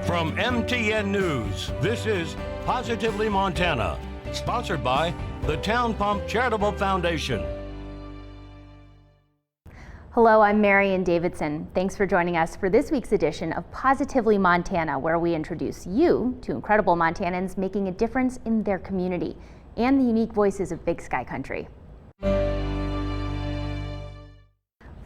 From MTN News, this is Positively Montana, sponsored by the Town Pump Charitable Foundation. Hello, I'm Marian Davidson. Thanks for joining us for this week's edition of Positively Montana, where we introduce you to incredible Montanans making a difference in their community and the unique voices of Big Sky Country.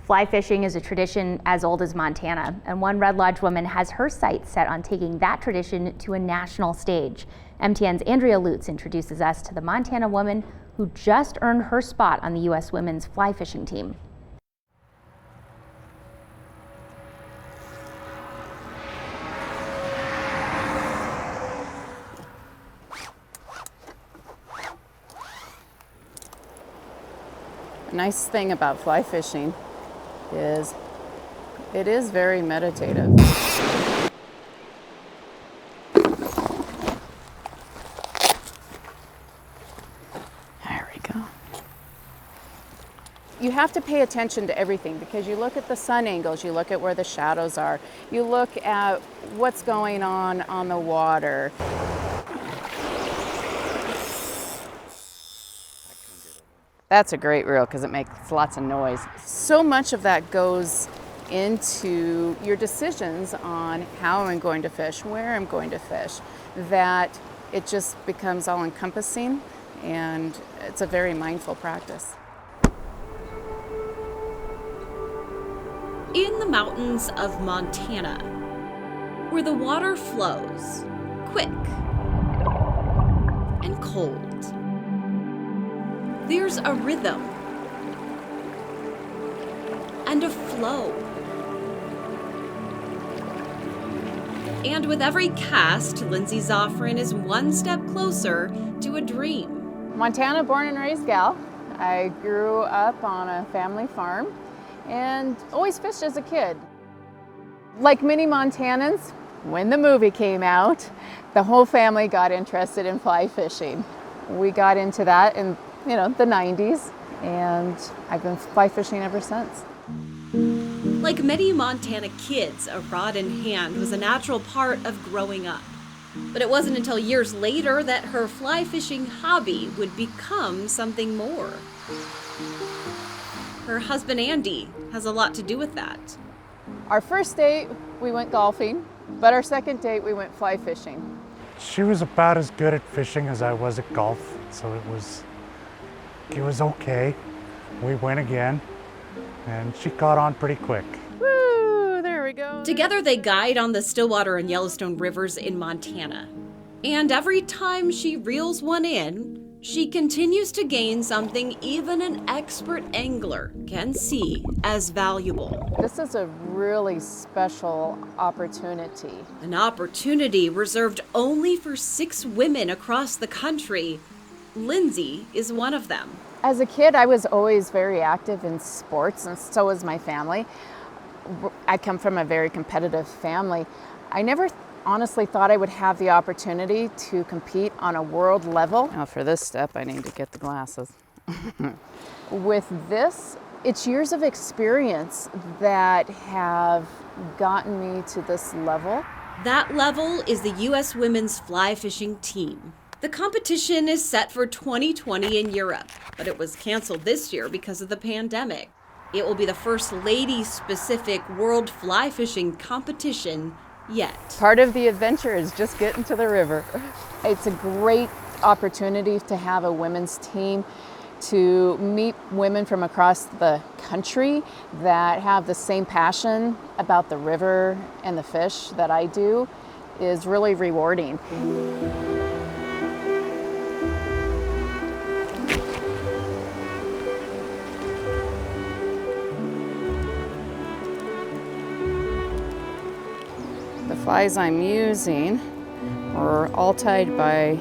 Fly fishing is a tradition as old as Montana, and one Red Lodge woman has her sights set on taking that tradition to a national stage. MTN's Andrea Lutz introduces us to the Montana woman who just earned her spot on the U.S. women's fly fishing team. The nice thing about fly fishing is it is very meditative. There we go. You have to pay attention to everything because you look at the sun angles, you look at where the shadows are, you look at what's going on the water. That's a great reel because it makes lots of noise. So much of that goes into your decisions on how I'm going to fish, where I'm going to fish, that it just becomes all encompassing, and it's a very mindful practice. In the mountains of Montana, where the water flows quick and cold, there's a rhythm and a flow. And with every cast, Lindsay Zoffrin is one step closer to a dream. Montana born and raised gal. I grew up on a family farm and always fished as a kid. Like many Montanans, when the movie came out, the whole family got interested in fly fishing. We got into that in the 90s, and I've been fly fishing ever since. Like many Montana kids, a rod in hand was a natural part of growing up. But it wasn't until years later that her fly fishing hobby would become something more. Her husband Andy has a lot to do with that. Our first date, we went golfing, but our second date, we went fly fishing. She was about as good at fishing as I was at golf, so it was okay. We went again, and she caught on pretty quick. Woo, there we go. Together they guide on the Stillwater and Yellowstone rivers in Montana. And every time she reels one in, she continues to gain something even an expert angler can see as valuable. This is a really special opportunity. An opportunity reserved only for 6 women across the country. Lindsay is one of them. As a kid, I was always very active in sports, and so was my family. I come from a very competitive family. I never honestly thought I would have the opportunity to compete on a world level. Now for this step, I need to get the glasses. With this, it's years of experience that have gotten me to this level. That level is the U.S. women's fly fishing team. The competition is set for 2020 in Europe, but it was canceled this year because of the pandemic. It will be the first lady-specific world fly fishing competition yet. Part of the adventure is just getting to the river. It's a great opportunity to have a women's team, to meet women from across the country that have the same passion about the river and the fish that I do is really rewarding. The flies I'm using are all tied by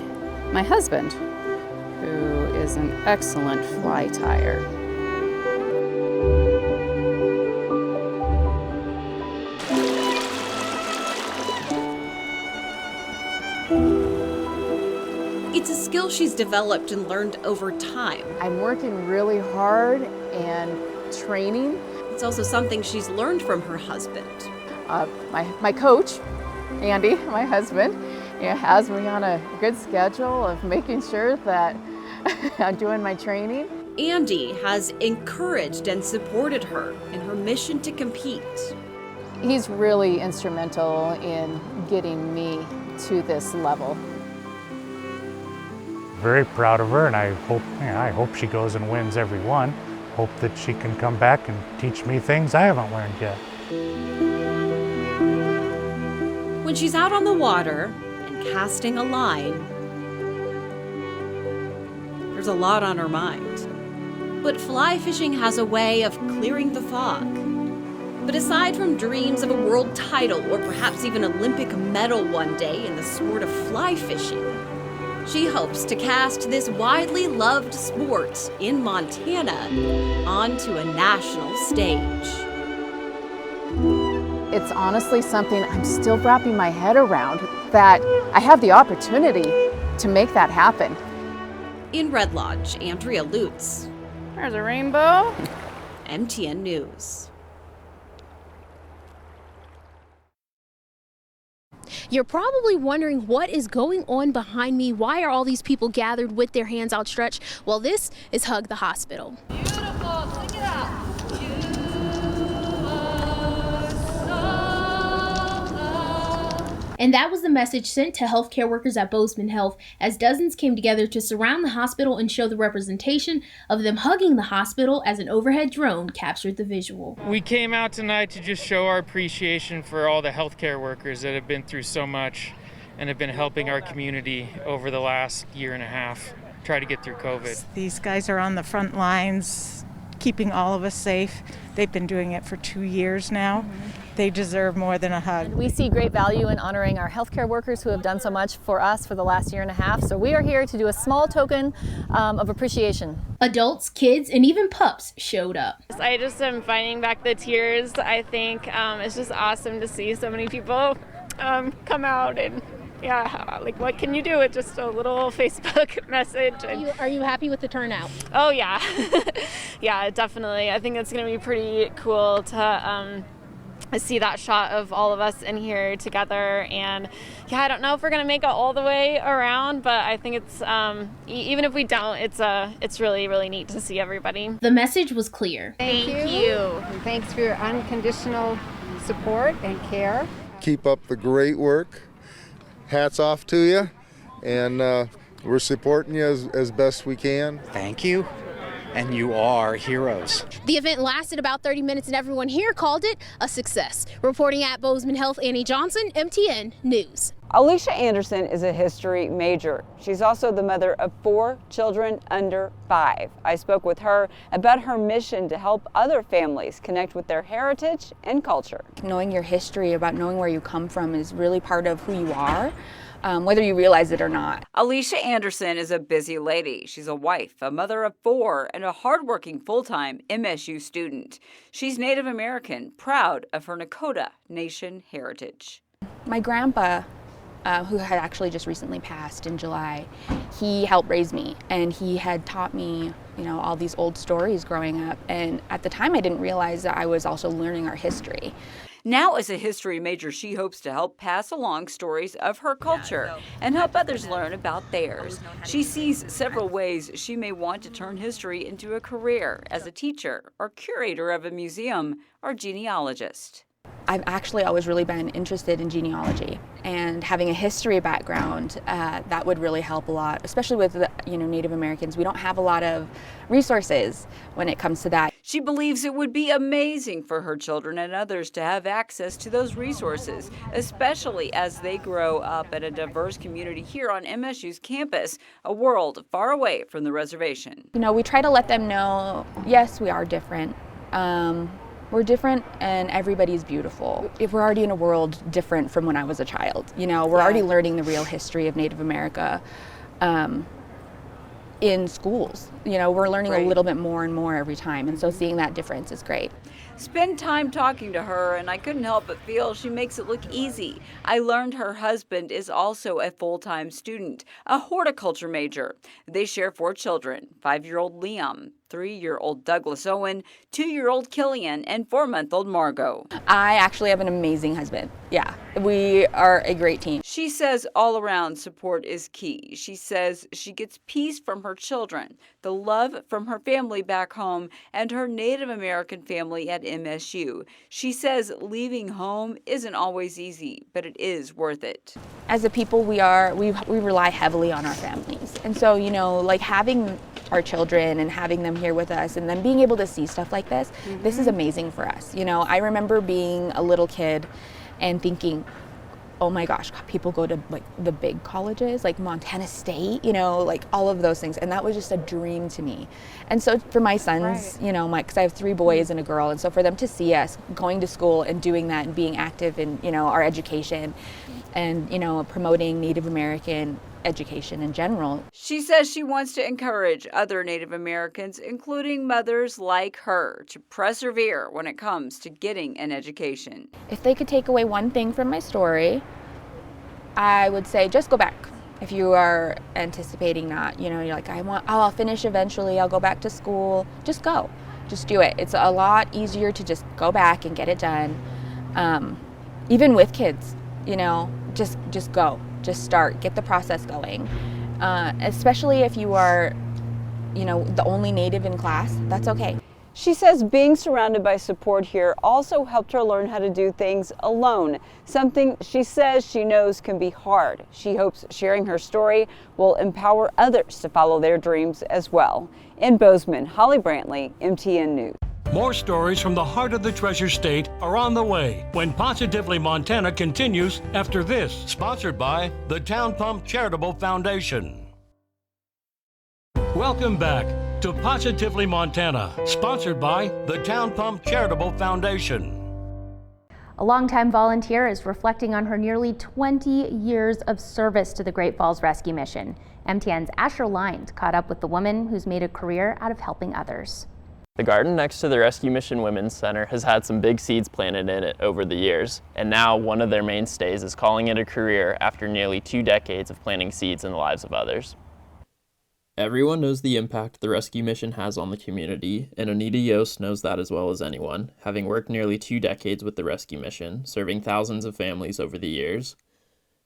my husband, who is an excellent fly tyer. It's a skill she's developed and learned over time. I'm working really hard and training. It's also something she's learned from her husband. My coach, Andy, my husband, has me on a good schedule of making sure that I'm doing my training. Andy has encouraged and supported her in her mission to compete. He's really instrumental in getting me to this level. Very proud of her, and I hope she goes and wins every one. Hope that she can come back and teach me things I haven't learned yet. When she's out on the water and casting a line, there's a lot on her mind. But fly fishing has a way of clearing the fog. But aside from dreams of a world title or perhaps even Olympic medal one day in the sport of fly fishing, she hopes to cast this widely loved sport in Montana onto a national stage. It's honestly something I'm still wrapping my head around, that I have the opportunity to make that happen. In Red Lodge, Andrea Lutz, There's a rainbow. MTN News. You're probably wondering what is going on behind me. Why are all these people gathered with their hands outstretched? Well, this is Hug the Hospital. Beautiful, sing it out. And that was the message sent to healthcare workers at Bozeman Health as dozens came together to surround the hospital and show the representation of them hugging the hospital as an overhead drone captured the visual. We came out tonight to just show our appreciation for all the healthcare workers that have been through so much and have been helping our community over the last year and a half try to get through COVID. These guys are on the front lines, keeping all of us safe. They've been doing it for 2 years now. They deserve more than a hug. We see great value in honoring our healthcare workers who have done so much for us for the last year and a half. So we are here to do a small token of appreciation. Adults, kids, and even pups showed up. I just am fighting back the tears. I think it's just awesome to see so many people come out and like what can you do with just a little Facebook message? Are you happy with the turnout? Oh yeah, yeah, definitely. I think it's gonna be pretty cool to see that shot of all of us in here together. And I don't know if we're gonna make it all the way around, but I think it's even if we don't, it's really, really neat to see everybody. The message was clear. Thank you. And thanks for your unconditional support and care. Keep up the great work. Hats off to you, and we're supporting you as best we can. Thank you, and you are heroes. The event lasted about 30 minutes and everyone here called it a success. Reporting at Bozeman Health, Annie Johnson, MTN News. Alicia Anderson is a history major. She's also the mother of 4 children under 5. I spoke with her about her mission to help other families connect with their heritage and culture. Knowing your history, about knowing where you come from, is really part of who you are, whether you realize it or not. Alicia Anderson is a busy lady. She's a wife, a mother of 4, and a hardworking full-time MSU student. She's Native American, proud of her Nakota Nation heritage. My grandpa, who had actually just recently passed in July, he helped raise me, and he had taught me, all these old stories growing up. And at the time, I didn't realize that I was also learning our history. Now, as a history major, she hopes to help pass along stories of her culture and help others learn about theirs. She sees several ways she may want to turn history into a career as a teacher or curator of a museum or genealogist. I've actually always really been interested in genealogy, and having a history background, that would really help a lot, especially with Native Americans. We don't have a lot of resources when it comes to that. She believes it would be amazing for her children and others to have access to those resources, especially as they grow up in a diverse community here on MSU's campus, a world far away from the reservation. We try to let them know, yes, we are different. We're different and everybody's beautiful. If we're already in a world different from when I was a child, we're already learning the real history of Native America in schools. We're learning a little bit more and more every time, and so seeing that difference is great. Spend time talking to her, and I couldn't help but feel she makes it look easy. I learned her husband is also a full-time student, a horticulture major. They share 4 children, 5-year-old Liam, 3-year-old Douglas Owen, 2-year-old Killian, and 4-month-old Margot. I actually have an amazing husband. Yeah, we are a great team. She says all-around support is key. She says she gets peace from her children, the love from her family back home, and her Native American family at MSU. She says leaving home isn't always easy, but it is worth it. As a people, we rely heavily on our families. And so, you know, like having our children and having them here with us and then being able to see stuff like this, this is amazing for us. You know, I remember being a little kid and thinking, oh my gosh, people go to like the big colleges, like Montana State, you know, like all of those things. And that was just a dream to me. And so for my sons, you know, because I have 3 boys and a girl. And so for them to see us going to school and doing that and being active in, you know, our education and, you know, promoting Native American education in general. She says she wants to encourage other Native Americans, including mothers like her, to persevere when it comes to getting an education. If they could take away one thing from my story, I would say just go back. If you are anticipating not, you know, you're like, I'll finish eventually, I'll go back to school, just go. Just do it. It's a lot easier to just go back and get it done. Even with kids, you know, just go. Just start, get the process going. Especially if you are, you know, the only Native in class, that's okay. She says being surrounded by support here also helped her learn how to do things alone, something she says she knows can be hard. She hopes sharing her story will empower others to follow their dreams as well. In Bozeman, Holly Brantley, MTN News. More stories from the heart of the Treasure State are on the way when Positively Montana continues after this, sponsored by the Town Pump Charitable Foundation. Welcome back to Positively Montana, sponsored by the Town Pump Charitable Foundation. A longtime volunteer is reflecting on her nearly 20 years of service to the Great Falls Rescue Mission. MTN's Asher Lind caught up with the woman who's made a career out of helping others. The garden next to the Rescue Mission Women's Center has had some big seeds planted in it over the years, and now one of their mainstays is calling it a career after nearly 2 decades of planting seeds in the lives of others. Everyone knows the impact the Rescue Mission has on the community, and Anita Yost knows that as well as anyone, having worked nearly 2 decades with the Rescue Mission, serving thousands of families over the years.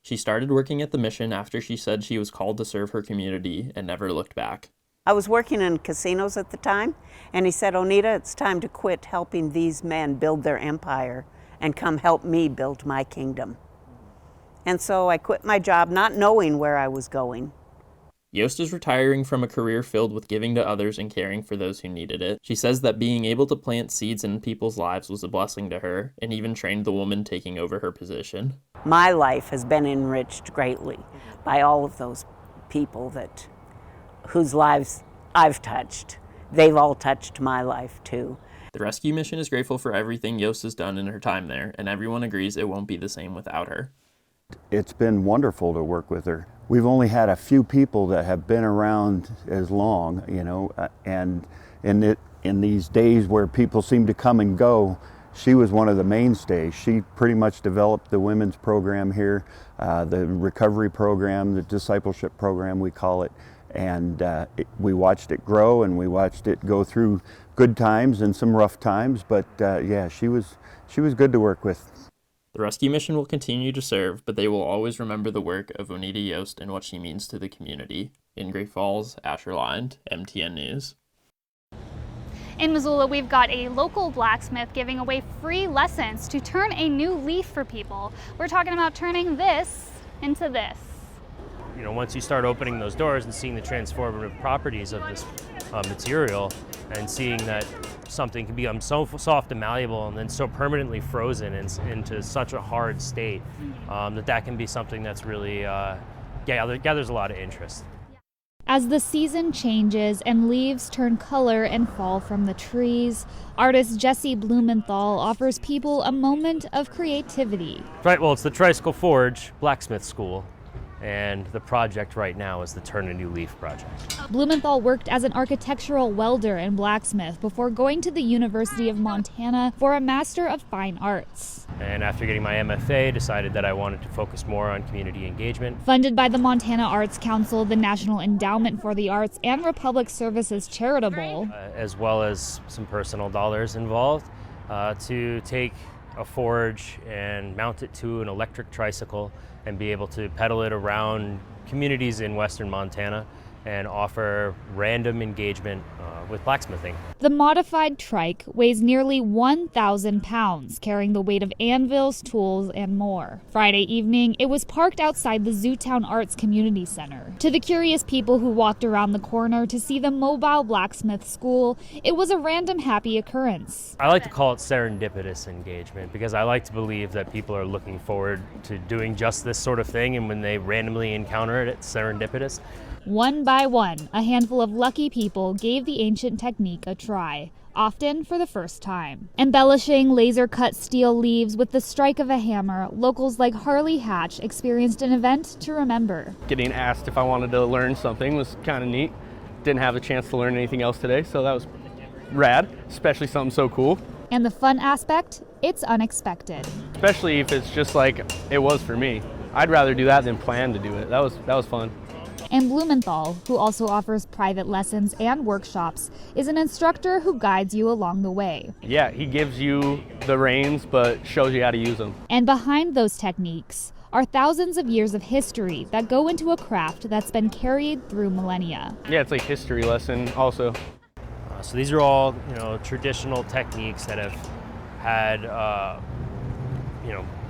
She started working at the mission after she said she was called to serve her community and never looked back. I was working in casinos at the time, and he said, Onita, it's time to quit helping these men build their empire and come help me build my kingdom. And so I quit my job not knowing where I was going. Yost is retiring from a career filled with giving to others and caring for those who needed it. She says that being able to plant seeds in people's lives was a blessing to her, and even trained the woman taking over her position. My life has been enriched greatly by all of those people whose lives I've touched. They've all touched my life too. The Rescue Mission is grateful for everything Yost has done in her time there, and everyone agrees it won't be the same without her. It's been wonderful to work with her. We've only had a few people that have been around as long, you know, and in these days where people seem to come and go, she was one of the mainstays. She pretty much developed the women's program here, the recovery program, the discipleship program we call it, and we watched it grow and we watched it go through good times and some rough times, but yeah, she was good to work with. The Rescue Mission will continue to serve, but they will always remember the work of Onita Yost and what she means to the community. In Great Falls, Asher Lind, MTN News. In Missoula, we've got a local blacksmith giving away free lessons to turn a new leaf for people. We're talking about turning this into this. You know, once you start opening those doors and seeing the transformative properties of this material and seeing that something can become so soft and malleable and then so permanently frozen into such a hard state, that can be something that's really gathers a lot of interest. As the season changes and leaves turn color and fall from the trees, artist Jesse Blumenthal offers people a moment of creativity. Right, well, it's the Tricycle Forge Blacksmith School. And the project right now is the Turn a New Leaf project. Blumenthal worked as an architectural welder and blacksmith before going to the University of Montana for a Master of Fine Arts. And after getting my MFA, decided that I wanted to focus more on community engagement. Funded by the Montana Arts Council, the National Endowment for the Arts, and Republic Services Charitable. As well as some personal dollars involved to take a forge and mount it to an electric tricycle and be able to pedal it around communities in western Montana and offer random engagement with blacksmithing. The modified trike weighs nearly 1,000 pounds, carrying the weight of anvils, tools, and more. Friday evening, it was parked outside the Zootown Arts Community Center. To the curious people who walked around the corner to see the mobile blacksmith school, it was a random happy occurrence. I like to call it serendipitous engagement because I like to believe that people are looking forward to doing just this sort of thing, and when they randomly encounter it, it's serendipitous. One by one, a handful of lucky people gave the ancient technique a try, often for the first time. Embellishing laser-cut steel leaves with the strike of a hammer, locals like Harley Hatch experienced an event to remember. Getting asked if I wanted to learn something was kind of neat. Didn't have a chance to learn anything else today, so that was rad, especially something so cool. And the fun aspect? It's unexpected. Especially if it's just like it was for me. I'd rather do that than plan to do it. That was fun. And Blumenthal, who also offers private lessons and workshops, is an instructor who guides you along the way. Yeah, he gives you the reins, but shows you how to use them. And behind those techniques are thousands of years of history that go into a craft that's been carried through millennia. Yeah, it's like a history lesson also. So these are all, traditional techniques that have had,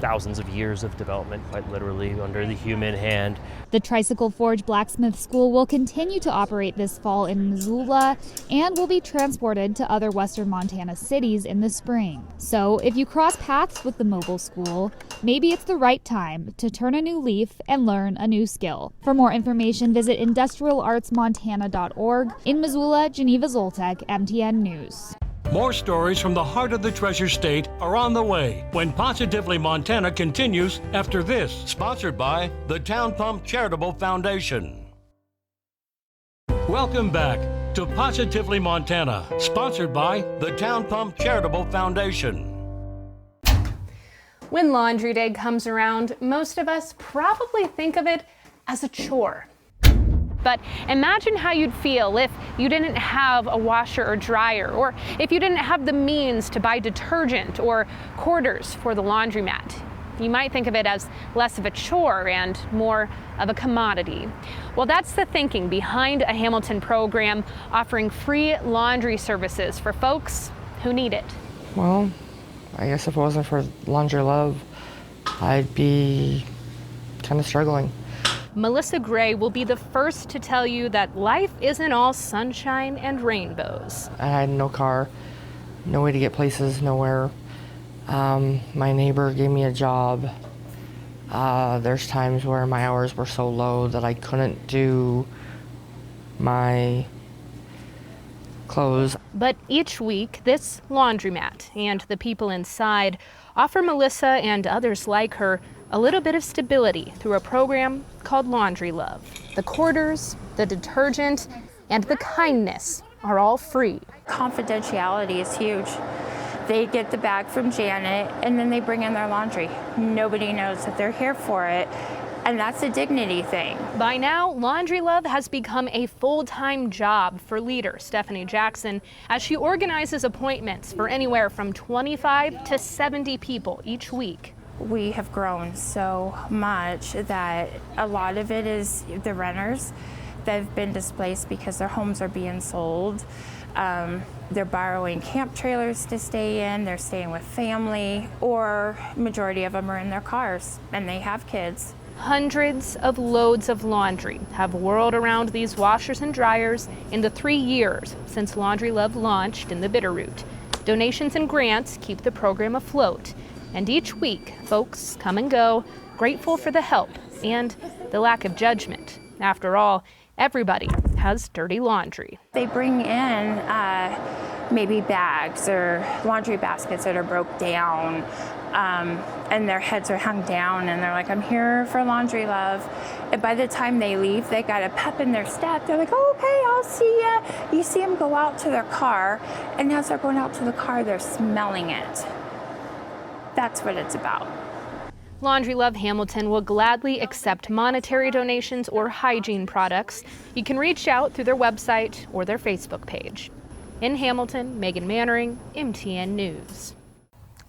thousands of years of development, quite literally, under the human hand. The Tricycle Forge Blacksmith School will continue to operate this fall in Missoula and will be transported to other western Montana cities in the spring. So if you cross paths with the mobile school, maybe it's the right time to turn a new leaf and learn a new skill. For more information, visit industrialartsmontana.org. In Missoula, Geneva Zoltek, MTN News. More stories from the heart of the Treasure State are on the way when Positively Montana continues after this, sponsored by the Town Pump Charitable Foundation. Welcome back to Positively Montana, sponsored by the Town Pump Charitable Foundation. When Laundry Day comes around, most of us probably think of it as a chore. But imagine how you'd feel if you didn't have a washer or dryer, or if you didn't have the means to buy detergent or quarters for the laundromat. You might think of it as less of a chore and more of a commodity. Well, that's the thinking behind a Hamilton program offering free laundry services for folks who need it. Well, I guess if it wasn't for Laundry Love, I'd be kind of struggling. Melissa Gray will be the first to tell you that life isn't all sunshine and rainbows. I had no car, no way to get places, nowhere. My neighbor gave me a job. There's times where my hours were so low that I couldn't do my clothes. But each week, this laundromat and the people inside offer Melissa and others like her a little bit of stability through a program called Laundry Love. The quarters, the detergent, and the kindness are all free. Confidentiality is huge. They get the bag from Janet and then they bring in their laundry. Nobody knows that they're here for it, and that's a dignity thing. By now, Laundry Love has become a full-time job for leader Stephanie Jackson as she organizes appointments for anywhere from 25 to 70 people each week. We have grown so much that a lot of it is the renters that have been displaced because their homes are being sold. They're borrowing camp trailers to stay in, they're staying with family, or majority of them are in their cars and they have kids. Hundreds of loads of laundry have whirled around these washers and dryers in the 3 years since Laundry Love launched in the Bitterroot. Donations and grants keep the program afloat. And each week, folks come and go, grateful for the help and the lack of judgment. After all, everybody has dirty laundry. They bring in maybe bags or laundry baskets that are broke down, and their heads are hung down, and they're like, I'm here for laundry, love. And by the time they leave, they got a pep in their step. They're like, oh, okay, I'll see ya. You see them go out to their car, and as they're going out to the car, they're smelling it. That's what it's about. Laundry Love Hamilton will gladly accept monetary donations or hygiene products. You can reach out through their website or their Facebook page. In Hamilton, Megan Mannering, MTN News.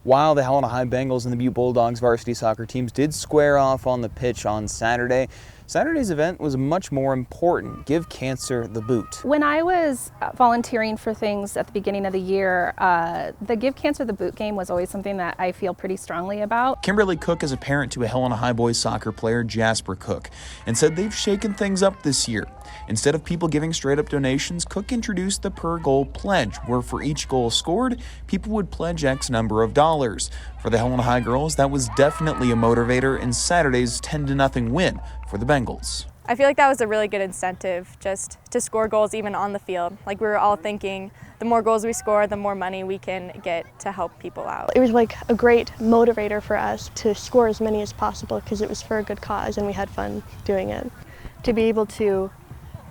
While the Helena High Bengals and the Butte Bulldogs varsity soccer teams did square off on the pitch on Saturday, Saturday's event was much more important. Give cancer the boot. When I was volunteering for things at the beginning of the year, the Give Cancer the Boot game was always something that I feel pretty strongly about. Kimberly Cook is a parent to a Helena High boys soccer player, Jasper Cook, and said they've shaken things up this year. Instead of people giving straight up donations, Cook introduced the per goal pledge, where for each goal scored, people would pledge X number of dollars. For the Helena High girls, that was definitely a motivator in Saturday's 10-0 win for the Bengals. I feel like that was a really good incentive just to score goals even on the field. Like we were all thinking the more goals we score, the more money we can get to help people out. It was like a great motivator for us to score as many as possible because it was for a good cause and we had fun doing it. To be able to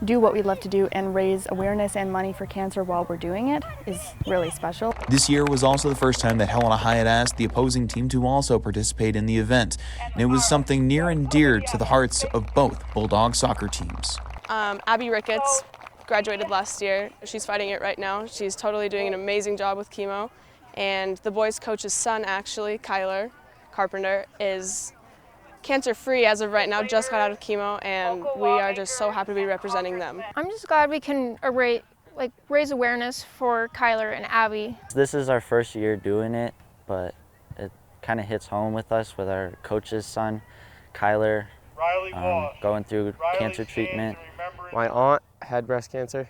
do what we love to do and raise awareness and money for cancer while we're doing it is really special. This year was also the first time that Helena High had asked the opposing team to also participate in the event, and it was something near and dear to the hearts of both Bulldog soccer teams. Abby Ricketts graduated last year. She's fighting it right now. She's totally doing an amazing job with chemo, and the boys' coach's son, actually, Kyler Carpenter, is cancer-free as of right now, just got out of chemo, and we are just so happy to be representing them. I'm just glad we can raise awareness for Kyler and Abby. This is our first year doing it, but it kind of hits home with us with our coach's son, Kyler, going through cancer treatment. My aunt had breast cancer,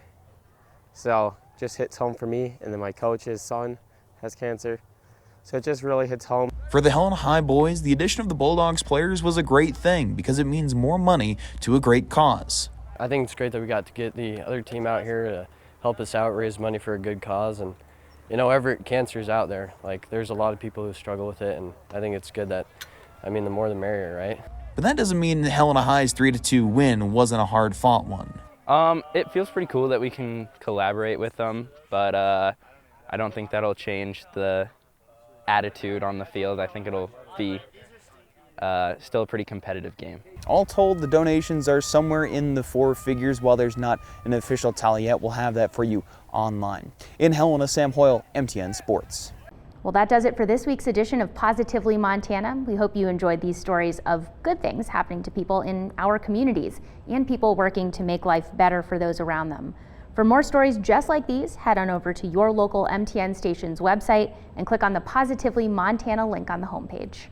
so it just hits home for me, and then my coach's son has cancer. So it just really hits home. For the Helena High boys, the addition of the Bulldogs players was a great thing because it means more money to a great cause. I think it's great that we got to get the other team out here to help us out, raise money for a good cause. And, you know, cancer's out there. Like, there's a lot of people who struggle with it, and I think it's good that, the more the merrier, right? But that doesn't mean Helena High's 3-2 win wasn't a hard-fought one. It feels pretty cool that we can collaborate with them, but I don't think that'll change the attitude on the field. I think it'll be still a pretty competitive game. All told, the donations are somewhere in the 4 figures. While there's not an official tally yet, we'll have that for you online. In Helena, Sam Hoyle, MTN Sports. Well, that does it for this week's edition of Positively Montana. We hope you enjoyed these stories of good things happening to people in our communities and people working to make life better for those around them. For more stories just like these, head on over to your local MTN station's website and click on the Positively Montana link on the homepage.